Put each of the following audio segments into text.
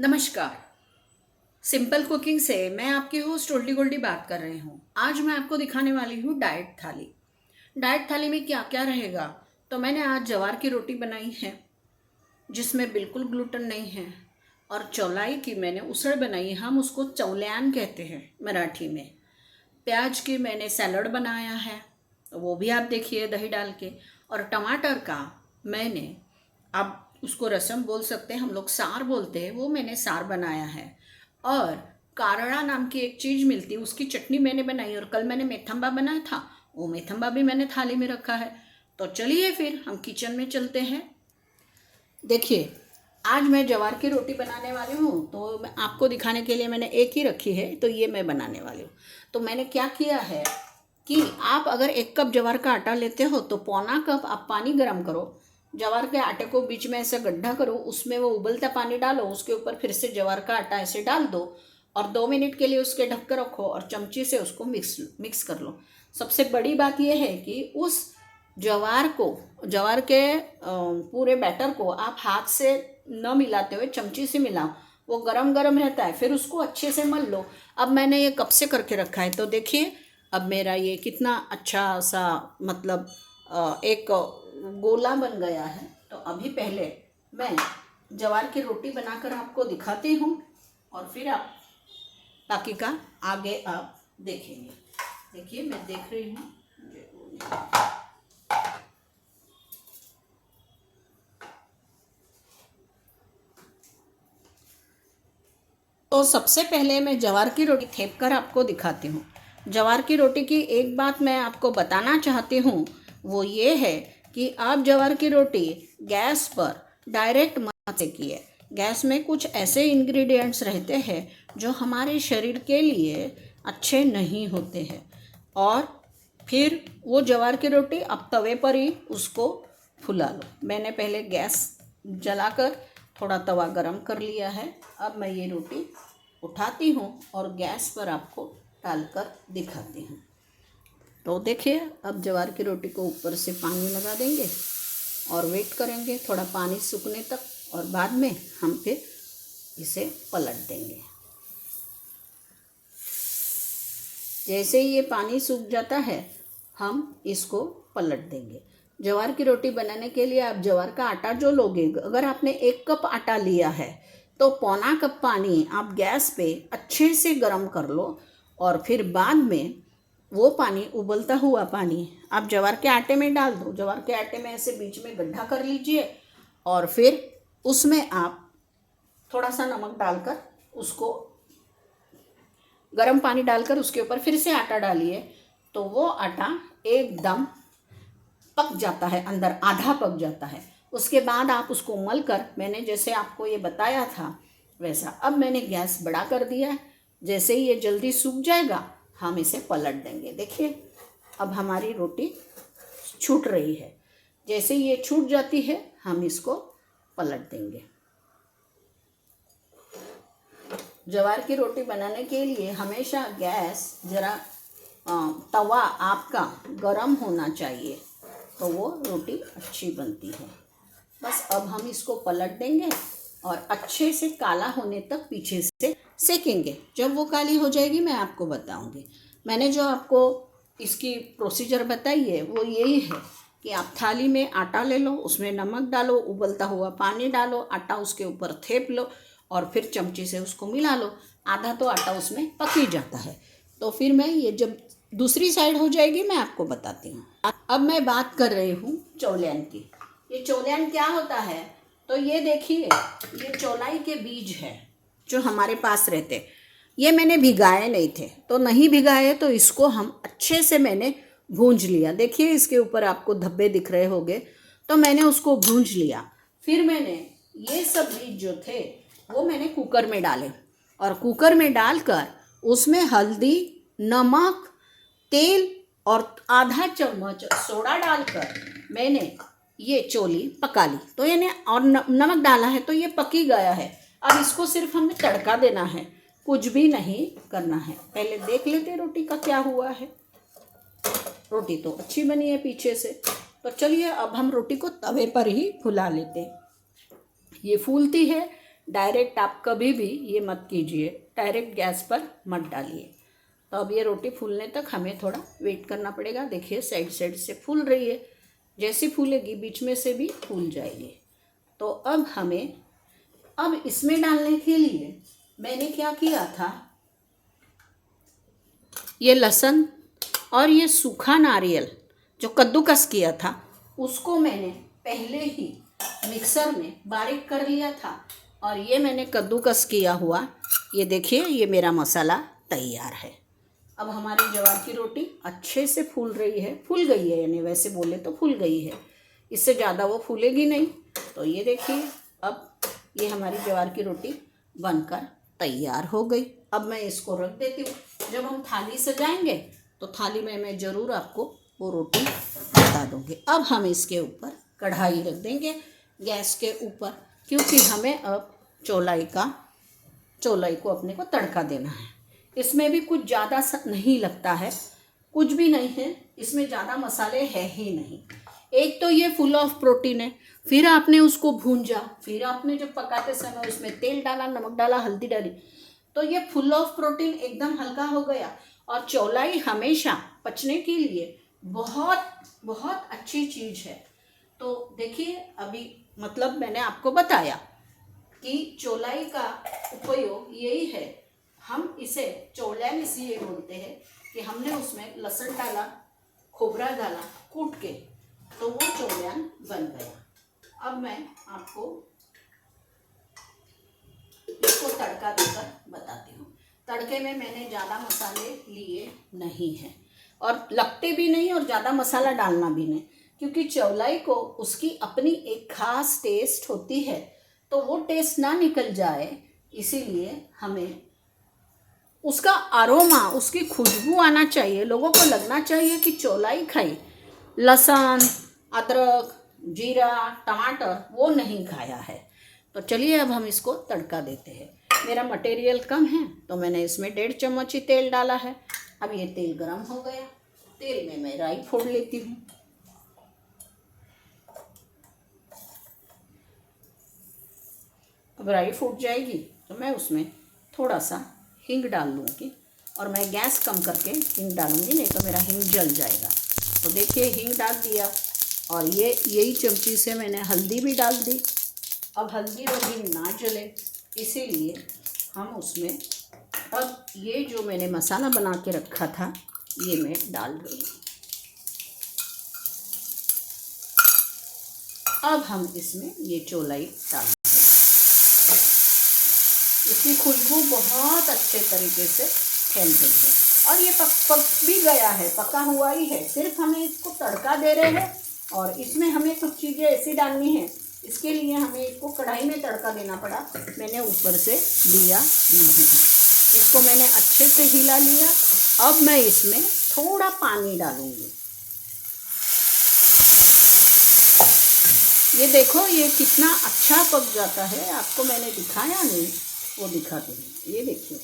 नमस्कार। Simple cooking से मैं आपकी होस्ट ओल्डी गोल्डी बात कर रही हूँ। आज मैं आपको दिखाने वाली हूँ डाइट थाली। डाइट थाली में क्या क्या रहेगा। तो मैंने आज ज्वार की रोटी बनाई है जिसमें बिल्कुल ग्लूटेन नहीं है, और चौलाई की मैंने उसड़ बनाई है, हम उसको चौल्यान कहते हैं मराठी में। प्याज की मैंने सैलड बनाया है, तो वो भी आप देखिए दही डाल के। और टमाटर का मैंने, आप उसको रसम बोल सकते हैं, हम लोग सार बोलते हैं, वो मैंने सार बनाया है। और कारड़ा नाम की एक चीज़ मिलती है, उसकी चटनी मैंने बनाई। और कल मैंने मेथम्बा बनाया था, वो मेथम्बा भी मैंने थाली में रखा है। तो चलिए फिर हम किचन में चलते हैं। देखिए, आज मैं ज्वार की रोटी बनाने वाली हूँ, तो मैं आपको दिखाने के लिए मैंने एक ही रखी है, तो ये मैं बनाने वाली हूँ। तो मैंने क्या किया है कि आप अगर 1 कप ज्वार का आटा लेते हो तो पौना कप आप पानी गर्म करो। ज्वार के आटे को बीच में ऐसा गड्ढा करो, उसमें वो उबलता पानी डालो, उसके ऊपर फिर से ज्वार का आटा ऐसे डाल दो और 2 मिनट के लिए उसके ढक कर रखो और चमची से उसको मिक्स कर लो। सबसे बड़ी बात यह है कि उस ज्वार के पूरे बैटर को आप हाथ से न मिलाते हुए चमची से मिलाओ। वो गरम गरम रहता है, फिर उसको अच्छे से मल लो। अब मैंने ये कब से करके रखा है, तो देखिए अब मेरा ये कितना अच्छा सा, मतलब एक गोला बन गया है। तो अभी पहले मैं ज्वार की रोटी बनाकर आपको दिखाती हूँ और फिर आप बाकी का आगे आप देखेंगे। देखिए मैं देख रही हूँ। तो सबसे पहले मैं ज्वार की रोटी थेप कर आपको दिखाती हूँ। ज्वार की रोटी की एक बात मैं आपको बताना चाहती हूँ, वो ये है कि आप ज्वार की रोटी गैस पर डायरेक्ट मत सेकिए। गैस में कुछ ऐसे इंग्रेडिएंट्स रहते हैं जो हमारे शरीर के लिए अच्छे नहीं होते हैं। और फिर वो ज्वार की रोटी आप तवे पर ही उसको फुला लो। मैंने पहले गैस जलाकर थोड़ा तवा गरम कर लिया है। अब मैं ये रोटी उठाती हूँ और गैस पर आपको डालकर दिखाती हूँ। तो देखिए, अब ज्वार की रोटी को ऊपर से पानी लगा देंगे और वेट करेंगे थोड़ा पानी सूखने तक, और बाद में हम फिर इसे पलट देंगे। जैसे ही ये पानी सूख जाता है हम इसको पलट देंगे। ज्वार की रोटी बनाने के लिए आप ज्वार का आटा जो लोगे, अगर आपने 1 कप आटा लिया है तो पौना कप पानी आप गैस पे अच्छे से गर्म कर लो, और फिर बाद में वो पानी, उबलता हुआ पानी, आप ज्वार के आटे में डाल दो। ज्वार के आटे में ऐसे बीच में गड्ढा कर लीजिए और फिर उसमें आप थोड़ा सा नमक डालकर, उसको गर्म पानी डालकर उसके ऊपर फिर से आटा डालिए, तो वो आटा एकदम पक जाता है, अंदर आधा पक जाता है। उसके बाद आप उसको मल कर, मैंने जैसे आपको ये बताया था वैसा, अब मैंने गैस बड़ा कर दिया है। जैसे ही ये जल्दी सूख जाएगा हम इसे पलट देंगे। देखिए अब हमारी रोटी छूट रही है। जैसे ही ये छूट जाती है हम इसको पलट देंगे। ज्वार की रोटी बनाने के लिए हमेशा गैस जरा तवा आपका गरम होना चाहिए, तो वो रोटी अच्छी बनती है। बस अब हम इसको पलट देंगे और अच्छे से काला होने तक पीछे से सेकेंगे। जब वो काली हो जाएगी मैं आपको बताऊंगी। मैंने जो आपको इसकी प्रोसीजर बताई है वो यही है कि आप थाली में आटा ले लो, उसमें नमक डालो, उबलता हुआ पानी डालो, आटा उसके ऊपर थेप लो और फिर चमची से उसको मिला लो। आधा तो आटा उसमें पक ही जाता है। तो फिर मैं ये जब दूसरी साइड हो जाएगी मैं आपको बताती हूँ। अब मैं बात कर रही हूँ चौल्यान की। ये चौल्यान क्या होता है, तो ये देखिए, ये चौलाई के बीज है जो हमारे पास रहते। ये मैंने भिगाए नहीं थे, तो नहीं भिगाए तो इसको हम अच्छे से मैंने भूंज लिया। देखिए इसके ऊपर आपको धब्बे दिख रहे होंगे, तो मैंने उसको भूंज लिया। फिर मैंने ये सब बीज जो थे वो मैंने कुकर में डाले, और कुकर में डालकर उसमें हल्दी, नमक, तेल और आधा चम्मच सोडा डालकर मैंने ये चोली पका ली। तो यानी और नमक डाला है तो ये पकी गया है। अब इसको सिर्फ हमें तड़का देना है, कुछ भी नहीं करना है। पहले देख लेते रोटी का क्या हुआ है। रोटी तो अच्छी बनी है पीछे से। तो चलिए अब हम रोटी को तवे पर ही फुला लेते हैं। ये फूलती है डायरेक्ट आप कभी भी ये मत कीजिए, डायरेक्ट गैस पर मत डालिए। तो अब ये रोटी फूलने तक हमें थोड़ा वेट करना पड़ेगा। देखिए साइड साइड से फूल रही है, जैसी फूलेगी बीच में से भी फूल जाएगी। तो अब इसमें डालने के लिए मैंने क्या किया था, ये लहसुन और ये सूखा नारियल जो कद्दूकस किया था उसको मैंने पहले ही मिक्सर में बारीक कर लिया था। और ये मैंने कद्दूकस किया हुआ, ये देखिए ये मेरा मसाला तैयार है। अब हमारी ज्वार की रोटी अच्छे से फूल रही है, फूल गई है, यानी वैसे बोले तो फूल गई है, इससे ज़्यादा वो फूलेगी नहीं। तो ये देखिए अब ये हमारी ज्वार की रोटी बनकर तैयार हो गई। अब मैं इसको रख देती हूँ। जब हम थाली सजाएंगे तो थाली में मैं ज़रूर आपको वो रोटी बता दूँगी। अब हम इसके ऊपर कढ़ाई रख देंगे गैस के ऊपर, क्योंकि हमें अब चौलाई को अपने को तड़का देना है। इसमें भी कुछ ज़्यादा नहीं लगता है, कुछ भी नहीं है इसमें, ज़्यादा मसाले है ही नहीं। एक तो ये फुल ऑफ प्रोटीन है, फिर आपने उसको भूंजा, फिर आपने जब पकाते समय उसमें तेल डाला, नमक डाला, हल्दी डाली, तो ये फुल ऑफ प्रोटीन एकदम हल्का हो गया। और चौलाई हमेशा पचने के लिए बहुत बहुत अच्छी चीज़ है। तो देखिए अभी मतलब मैंने आपको बताया कि चौलाई का उपयोग यही है। हम इसे चौलैन इसलिए बोलते हैं कि हमने उसमें लहसुन डाला, खोबरा डाला कूट के, तो वो चौलैन बन गया। अब मैं आपको इसको तड़का देकर बताती हूँ। तड़के में मैंने ज़्यादा मसाले लिए नहीं हैं और लगते भी नहीं, और ज़्यादा मसाला डालना भी नहीं, क्योंकि चौलाई को उसकी अपनी एक खास टेस्ट होती है, तो वो टेस्ट ना निकल जाए इसीलिए हमें उसका अरोमा, उसकी खुशबू आना चाहिए, लोगों को लगना चाहिए कि चौलाई खाई। लहसुन, अदरक, जीरा, टमाटर वो नहीं खाया है। तो चलिए अब हम इसको तड़का देते हैं। मेरा मटेरियल कम है तो मैंने इसमें 1.5 चम्मच ही तेल डाला है। अब ये तेल गरम हो गया, तेल में मैं राई फोड़ लेती हूँ। अब राई फूट जाएगी तो मैं उसमें थोड़ा सा हींग डाल लूँगी, और मैं गैस कम करके हींग डालूँगी, नहीं तो मेरा हींग जल जाएगा। तो देखिए हींग डाल दिया, और ये यही चमची से मैंने हल्दी भी डाल दी। अब हल्दी और हींग ना जले इसीलिए हम उसमें अब ये जो मैंने मसाला बना के रखा था ये मैं डाल रही हूँ। अब हम इसमें ये चौलाई डाल देंगे। इसकी खुशबू बहुत अच्छे तरीके से फैल गई है, और ये पक भी गया है, पका हुआ ही है। सिर्फ हमें इसको तड़का दे रहे हैं, और इसमें हमें कुछ चीज़ें ऐसी डालनी है, इसके लिए हमें इसको कढ़ाई में तड़का देना पड़ा। मैंने ऊपर से लिया नहीं, इसको मैंने अच्छे से हिला लिया। अब मैं इसमें थोड़ा पानी डालूंगी। ये देखो ये कितना अच्छा पक जाता है, आपको मैंने दिखाया नहीं, वो दिखाती हूँ। ये देखिए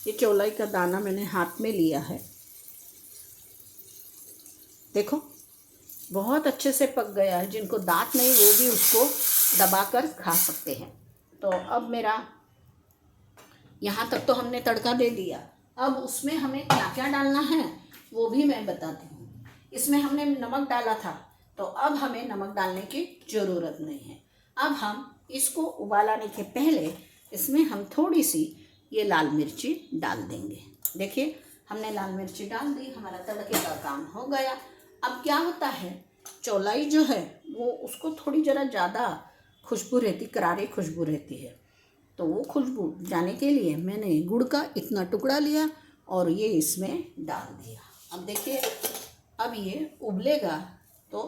ये चौलाई का दाना मैंने हाथ में लिया है, देखो बहुत अच्छे से पक गया है। जिनको दांत नहीं वो भी उसको दबाकर खा सकते हैं। तो अब मेरा यहाँ तक तो हमने तड़का दे दिया। अब उसमें हमें क्या क्या डालना है वो भी मैं बताती हूँ। इसमें हमने नमक डाला था, तो अब हमें नमक डालने की ज़रूरत नहीं है। अब हम इसको उबालने के पहले इसमें हम थोड़ी सी ये लाल मिर्ची डाल देंगे। देखिए हमने लाल मिर्ची डाल दी, हमारा तड़के का काम हो गया। अब क्या होता है, चौलाई जो है वो उसको थोड़ी ज़रा ज़्यादा खुशबू रहती, करारी खुशबू रहती है। तो वो खुशबू जाने के लिए मैंने गुड़ का इतना टुकड़ा लिया और ये इसमें डाल दिया। अब देखिए अब ये उबलेगा तो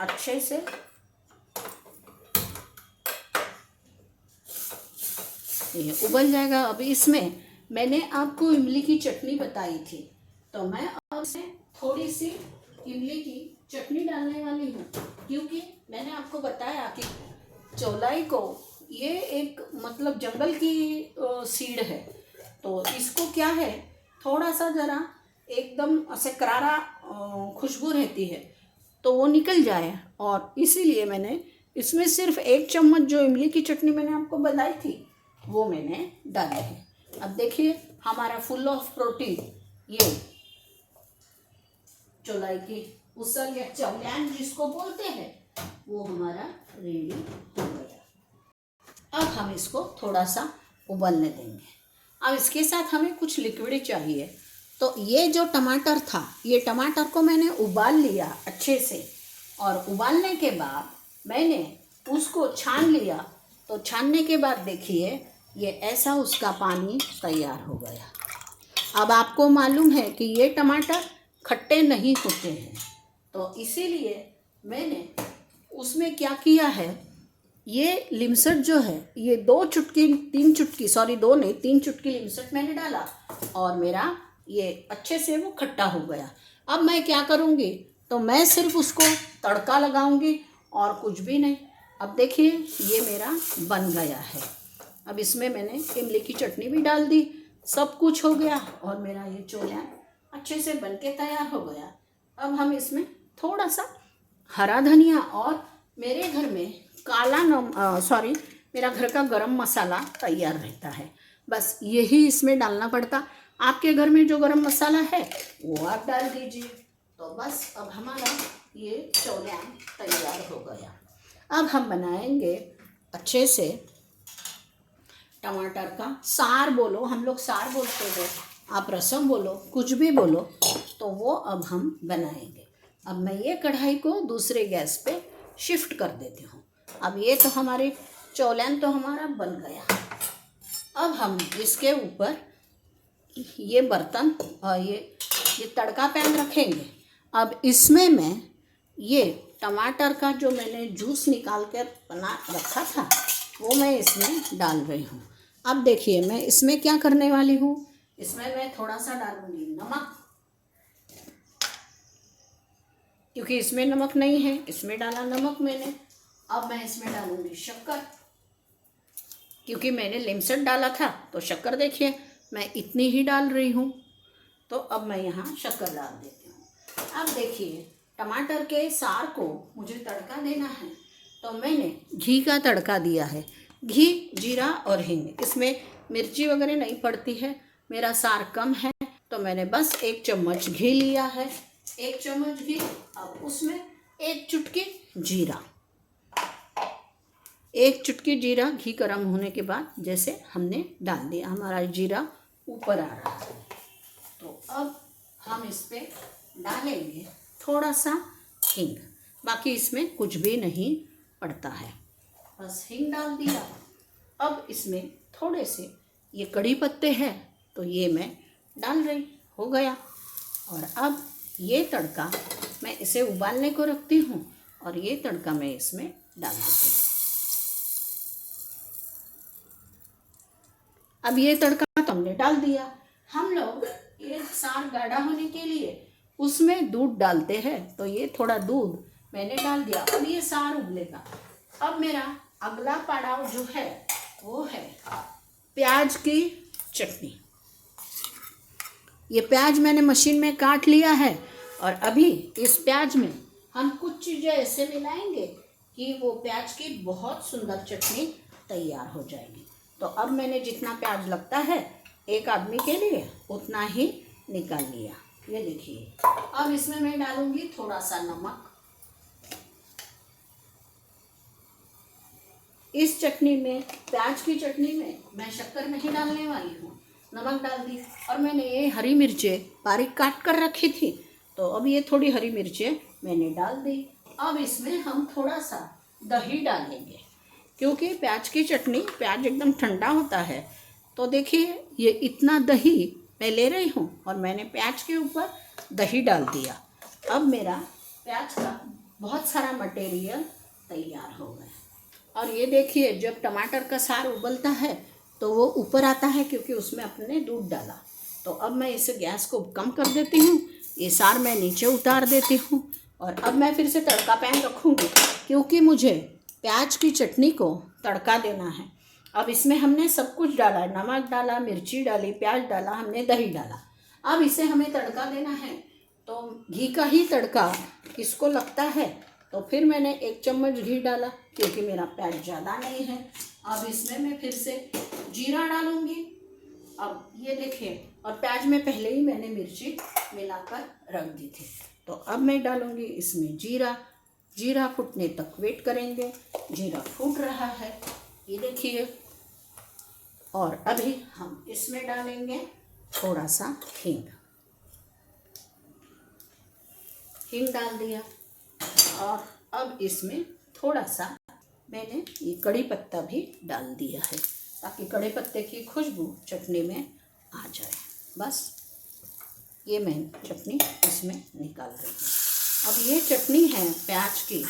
अच्छे से ये उबल जाएगा। अब इसमें मैंने आपको इमली की चटनी बताई थी, तो मैं अब इसमें थोड़ी सी इमली की चटनी डालने वाली हूँ, क्योंकि मैंने आपको बताया कि चौलाई को ये एक मतलब जंगल की सीड है, तो इसको क्या है थोड़ा सा ज़रा एकदम ऐसे करारा खुशबू रहती है, तो वो निकल जाए, और इसीलिए मैंने इसमें सिर्फ 1 चम्मच जो इमली की चटनी मैंने आपको बताई थी वो मैंने डाली है। अब देखिए हमारा फुल ऑफ प्रोटीन ये चौलाई की उसल या चौलान जिसको बोलते हैं वो हमारा रेडी हो गया। अब हम इसको थोड़ा सा उबलने देंगे। अब इसके साथ हमें कुछ लिक्विड चाहिए। तो ये जो टमाटर था, ये टमाटर को मैंने उबाल लिया अच्छे से, और उबालने के बाद मैंने उसको छान लिया। तो छानने के बाद देखिए ये ऐसा उसका पानी तैयार हो गया। अब आपको मालूम है कि ये टमाटर खट्टे नहीं होते हैं, तो इसीलिए मैंने उसमें क्या किया है, ये लिमसट जो है ये 2 चुटकी 3 चुटकी सॉरी 2 नहीं 3 चुटकी लिमसट मैंने डाला और मेरा ये अच्छे से वो खट्टा हो गया। अब मैं क्या करूँगी, तो मैं सिर्फ उसको तड़का लगाऊंगी और कुछ भी नहीं। अब देखिए ये मेरा बन गया है। अब इसमें मैंने इमली की चटनी भी डाल दी, सब कुछ हो गया और मेरा ये चोला अच्छे से बन के तैयार हो गया। अब हम इसमें थोड़ा सा हरा धनिया और मेरे घर में मेरा घर का गरम मसाला तैयार रहता है, बस यही इसमें डालना पड़ता। आपके घर में जो गरम मसाला है वो आप डाल दीजिए। तो बस अब हमारा ये चोला तैयार हो गया। अब हम बनाएंगे अच्छे से टमाटर का सार, बोलो हम लोग सार बोलते हैं, आप रसम बोलो, कुछ भी बोलो, तो वो अब हम बनाएंगे। अब मैं ये कढ़ाई को दूसरे गैस पे शिफ्ट कर देती हूँ। अब ये तो हमारी चौलन तो हमारा बन गया। अब हम इसके ऊपर ये बर्तन और ये तड़का पैन रखेंगे। अब इसमें मैं ये टमाटर का जो मैंने जूस निकाल कर बना रखा था वो मैं इसमें डाल रही हूँ। अब देखिए मैं इसमें क्या करने वाली हूँ, इसमें मैं थोड़ा सा डालूंगी नमक, क्योंकि इसमें नमक नहीं है, इसमें डाला नमक मैंने। अब मैं इसमें डालूंगी शक्कर, क्योंकि मैंने लिमसट डाला था तो शक्कर देखिए मैं इतनी ही डाल रही हूँ। तो अब मैं यहाँ शक्कर डाल देती हूँ। अब देखिए टमाटर के सार को मुझे तड़का देना है, तो मैंने घी का तड़का दिया है। घी, जीरा और हींग, इसमें मिर्ची वगैरह नहीं पड़ती है। मेरा सार कम है तो मैंने बस 1 चम्मच घी लिया है, 1 चम्मच घी। अब उसमें 1 चुटकी जीरा, 1 चुटकी जीरा घी गर्म होने के बाद जैसे हमने डाल दिया, हमारा जीरा ऊपर आ रहा है। तो अब हम इस पे डालेंगे थोड़ा सा हींग, बाकी इसमें कुछ भी नहीं पड़ता है, बस हींग डाल दिया। अब इसमें थोड़े से ये कड़ी पत्ते हैं तो ये मैं डाल रही, हो गया। और अब ये तड़का मैं इसे उबालने को रखती हूँ और ये तड़का मैं इसमें डाल देती हूँ। अब ये तड़का तो हमने डाल दिया। हम लोग ये सार गाढ़ा होने के लिए उसमें दूध डालते हैं, तो ये थोड़ा दूध मैंने डाल दिया। अब ये सार उबलेगा। अब मेरा अगला पड़ाव जो है वो है प्याज की चटनी। ये प्याज मैंने मशीन में काट लिया है और अभी इस प्याज में हम कुछ चीज़ें ऐसे मिलाएंगे कि वो प्याज की बहुत सुंदर चटनी तैयार हो जाएगी। तो अब मैंने जितना प्याज लगता है एक आदमी के लिए उतना ही निकाल लिया, ये देखिए। अब इसमें मैं डालूंगी थोड़ा सा नमक। इस चटनी में, प्याज की चटनी में मैं शक्कर नहीं डालने वाली हूँ, नमक डाल दी। और मैंने ये हरी मिर्चें बारीक काट कर रखी थी, तो अब ये थोड़ी हरी मिर्चें मैंने डाल दी। अब इसमें हम थोड़ा सा दही डालेंगे, क्योंकि प्याज की चटनी, प्याज एकदम ठंडा होता है। तो देखिए ये इतना दही मैं ले रही हूँ और मैंने प्याज के ऊपर दही डाल दिया। अब मेरा प्याज का बहुत सारा मटेरियल तैयार हो गया। और ये देखिए जब टमाटर का सार उबलता है तो वो ऊपर आता है, क्योंकि उसमें अपने दूध डाला। तो अब मैं इस गैस को कम कर देती हूँ, ये सार मैं नीचे उतार देती हूँ और अब मैं फिर से तड़का पैन रखूँगी, क्योंकि मुझे प्याज की चटनी को तड़का देना है। अब इसमें हमने सब कुछ डाला, नमक डाला, मिर्ची डाली, प्याज डाला, हमने दही डाला। अब इसे हमें तड़का देना है, तो घी का ही तड़का किसको लगता है तो फिर मैंने 1 चम्मच घी डाला क्योंकि मेरा प्याज ज़्यादा नहीं है। अब इसमें मैं फिर से जीरा डालूँगी। अब ये देखिए, और प्याज में पहले ही मैंने मिर्ची मिलाकर रख दी थी। तो अब मैं डालूँगी इसमें जीरा। जीरा फूटने तक वेट करेंगे। जीरा फूट रहा है, ये देखिए। और अभी हम इसमें डालेंगे थोड़ा सा हींग। हींग डाल दिया। और अब इसमें थोड़ा सा मैंने ये कड़ी पत्ता भी डाल दिया है ताकि कड़ी पत्ते की खुशबू चटनी में आ जाए। बस ये मैं चटनी इसमें निकाल रही हूँ। अब ये चटनी है प्याज की,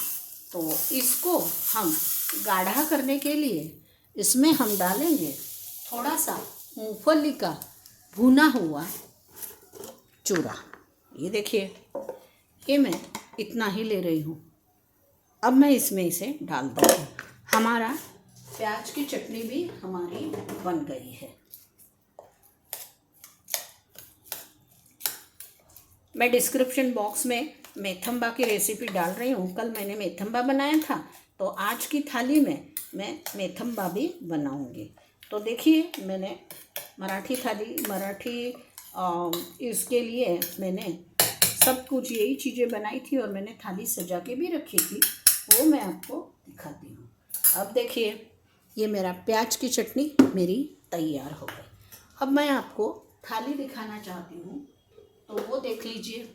तो इसको हम गाढ़ा करने के लिए इसमें हम डालेंगे थोड़ा सा मूंगफली का भुना हुआ चूरा। ये देखिए, ये मैं इतना ही ले रही हूँ। अब मैं इसमें इसे डाल दूँगी। हमारा प्याज की चटनी भी हमारी बन गई है। मैं डिस्क्रिप्शन बॉक्स में मेथम्बा की रेसिपी डाल रही हूँ। कल मैंने मेथम्बा बनाया था, तो आज की थाली में मैं मेथम्बा भी बनाऊँगी। तो देखिए, मैंने इसके लिए मैंने सब कुछ यही चीज़ें बनाई थी और मैंने थाली सजा के भी रखी थी, वो मैं आपको दिखाती हूँ। अब देखिए, ये मेरा प्याज की चटनी मेरी तैयार हो गई। अब मैं आपको थाली दिखाना चाहती हूँ, तो वो देख लीजिए।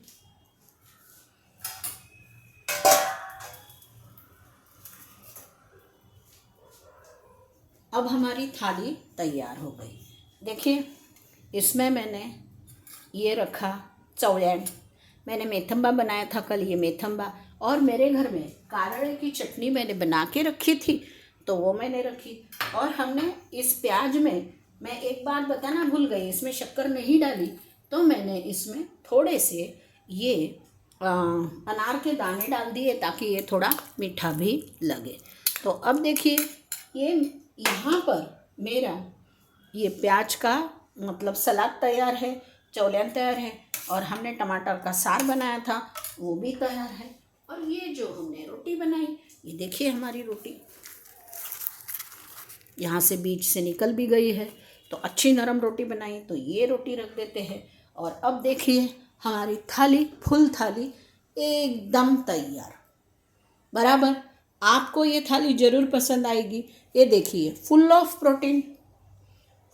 अब हमारी थाली तैयार हो गई। देखिए, इसमें मैंने ये रखा चौलन। मैंने मेथम्बा बनाया था कल, ये मेथम्बा। और मेरे घर में कारले की चटनी मैंने बना के रखी थी, तो वो मैंने रखी। और हमने इस प्याज में, मैं एक बात बताना भूल गई, इसमें शक्कर नहीं डाली, तो मैंने इसमें थोड़े से ये अनार के दाने डाल दिए ताकि ये थोड़ा मीठा भी लगे। तो अब देखिए, ये यहाँ पर मेरा ये प्याज का मतलब सलाद तैयार है, चौलन तैयार है, और हमने टमाटर का सार बनाया था वो भी तैयार है। और ये जो हमने रोटी बनाई, ये देखिए हमारी रोटी यहाँ से बीच से निकल भी गई है। तो अच्छी नरम रोटी बनाई, तो ये रोटी रख देते हैं। और अब देखिए, हमारी थाली, फुल थाली एकदम तैयार बराबर। आपको ये थाली ज़रूर पसंद आएगी। ये देखिए, full of protein,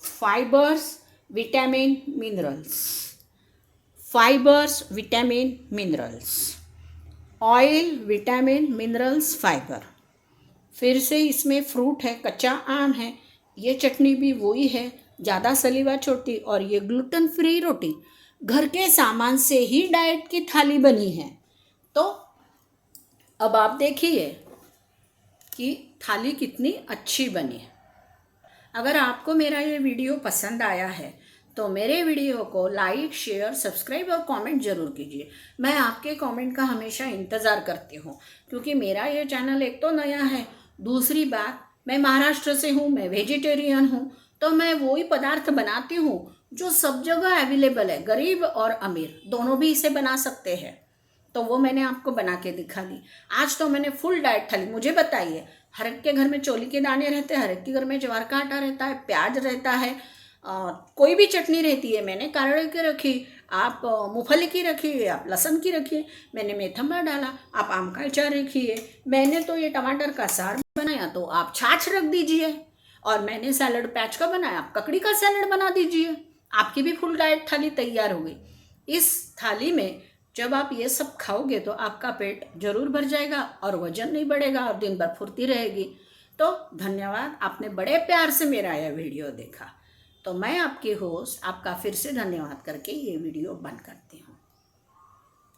fibres, vitamin, minerals, oil, vitamin, minerals, fibre. फिर से इसमें फ्रूट है, कच्चा आम है। ये चटनी भी वही है, ज़्यादा सलीवा छोटी। और ये ग्लूटेन फ्री रोटी, घर के सामान से ही डाइट की थाली बनी है। तो अब आप देखिए कि थाली कितनी अच्छी बनी है। अगर आपको मेरा ये वीडियो पसंद आया है तो मेरे वीडियो को लाइक, शेयर, सब्सक्राइब और कमेंट ज़रूर कीजिए। मैं आपके कमेंट का हमेशा इंतज़ार करती हूँ, क्योंकि मेरा ये चैनल एक तो नया है, दूसरी बात मैं महाराष्ट्र से हूँ, मैं वेजिटेरियन हूँ। तो मैं वही पदार्थ बनाती हूँ जो सब जगह अवेलेबल है। गरीब और अमीर दोनों भी इसे बना सकते हैं, तो वो मैंने आपको बना के दिखा दी। आज तो मैंने फुल डाइट थाली। मुझे बताइए, हर एक के घर में चोली के दाने रहते हैं, हर एक के घर में ज्वार का आटा रहता है, प्याज रहता है, कोई भी चटनी रहती है। मैंने कारले की रखी, आप मूंगफली की रखी, आप लहसुन की रखिए, मैंने मेथम्बा डाला, आप आम का अचार रखिए, मैंने तो ये टमाटर का सार बनाया, तो आप छाछ रख दीजिए। और मैंने सैलड प्याज का बनाया, आप ककड़ी का सैलड बना दीजिए। आपकी भी फुल डाइट थाली तैयार हो गई। इस थाली में जब आप ये सब खाओगे तो आपका पेट जरूर भर जाएगा और वजन नहीं बढ़ेगा और दिन भर फुर्ती रहेगी। तो धन्यवाद, आपने बड़े प्यार से मेरा यह वीडियो देखा। तो मैं आपकी होस्ट आपका फिर से धन्यवाद करके ये वीडियो बंद करती हूँ।